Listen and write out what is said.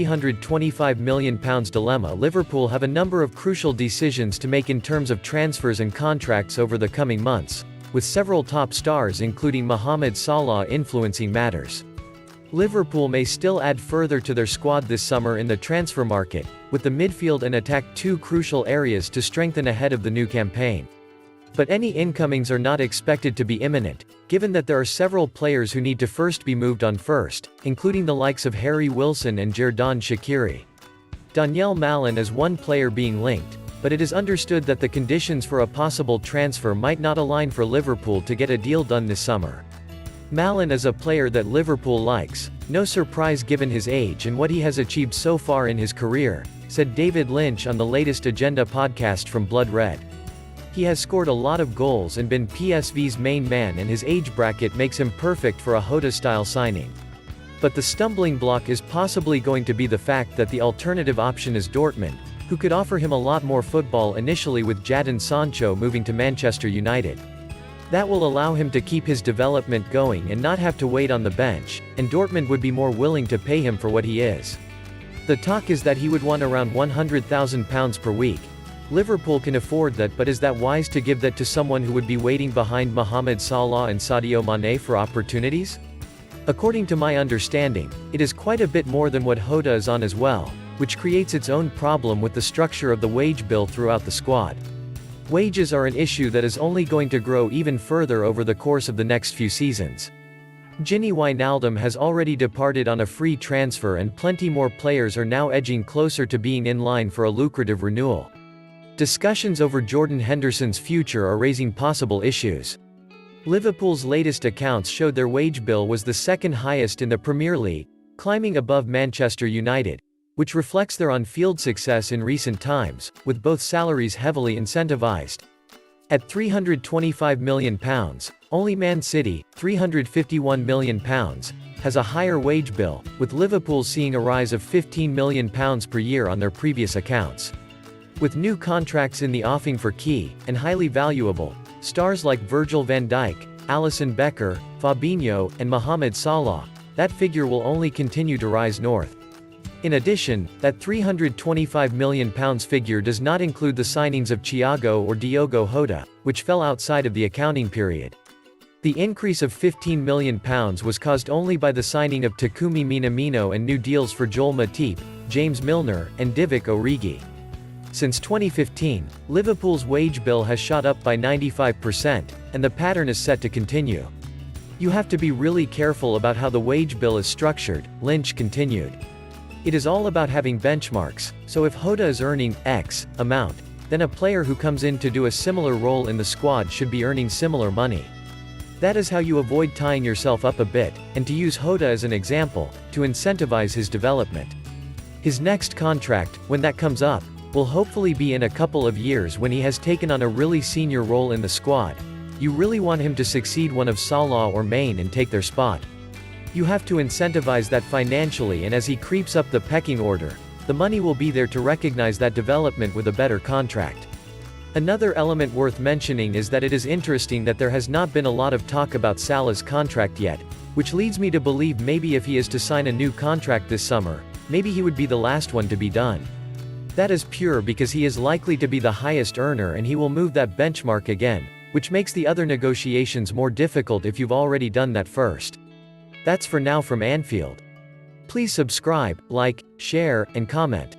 £325 million dilemma. Liverpool have a number of crucial decisions to make in terms of transfers and contracts over the coming months, with several top stars including Mohamed Salah influencing matters. Liverpool may still add further to their squad this summer in the transfer market, with the midfield and attack two crucial areas to strengthen ahead of the new campaign. But any incomings are not expected to be imminent, given that there are several players who need to first be moved on first, including the likes of Harry Wilson and Xherdan Shaqiri. Daniel Malen is one player being linked, but it is understood that the conditions for a possible transfer might not align for Liverpool to get a deal done this summer. Malen is a player that Liverpool likes, no surprise given his age and what he has achieved so far in his career, said David Lynch on the latest Agenda podcast from Blood Red. He has scored a lot of goals and been PSV's main man, and his age bracket makes him perfect for a Jota-style signing. But the stumbling block is possibly going to be the fact that the alternative option is Dortmund, who could offer him a lot more football initially, with Jadon Sancho moving to Manchester United. That will allow him to keep his development going and not have to wait on the bench, and Dortmund would be more willing to pay him for what he is. The talk is that he would want around £100,000 per week. Liverpool can afford that, but is that wise to give that to someone who would be waiting behind Mohamed Salah and Sadio Mane for opportunities? According to my understanding, it is quite a bit more than what Jota is on as well, which creates its own problem with the structure of the wage bill throughout the squad. Wages are an issue that is only going to grow even further over the course of the next few seasons. Gini Wijnaldum has already departed on a free transfer, and plenty more players are now edging closer to being in line for a lucrative renewal. Discussions over Jordan Henderson's future are raising possible issues. Liverpool's latest accounts showed their wage bill was the second highest in the Premier League, climbing above Manchester United, which reflects their on-field success in recent times, with both salaries heavily incentivized. At £325 million, only Man City, £351 million, has a higher wage bill, with Liverpool seeing a rise of £15 million per year on their previous accounts. With new contracts in the offing for key, and highly valuable, stars like Virgil van Dijk, Alisson Becker, Fabinho, and Mohamed Salah, that figure will only continue to rise north. In addition, that £325 million figure does not include the signings of Thiago or Diogo Jota, which fell outside of the accounting period. The increase of £15 million was caused only by the signing of Takumi Minamino and new deals for Joel Matip, James Milner, and Divock Origi. Since 2015, Liverpool's wage bill has shot up by 95%, and the pattern is set to continue. You have to be really careful about how the wage bill is structured, Lynch continued. It is all about having benchmarks, so if Jota is earning X amount, then a player who comes in to do a similar role in the squad should be earning similar money. That is how you avoid tying yourself up a bit, and to use Jota as an example, to incentivize his development. His next contract, when that comes up, will hopefully be in a couple of years when he has taken on a really senior role in the squad. You really want him to succeed one of Salah or Mane and take their spot. You have to incentivize that financially, and as he creeps up the pecking order, the money will be there to recognize that development with a better contract. Another element worth mentioning is that it is interesting that there has not been a lot of talk about Salah's contract yet, which leads me to believe maybe if he is to sign a new contract this summer, maybe he would be the last one to be done. That is pure because he is likely to be the highest earner and he will move that benchmark again, which makes the other negotiations more difficult if you've already done that first. That's for now from Anfield. Please subscribe, like, share, and comment.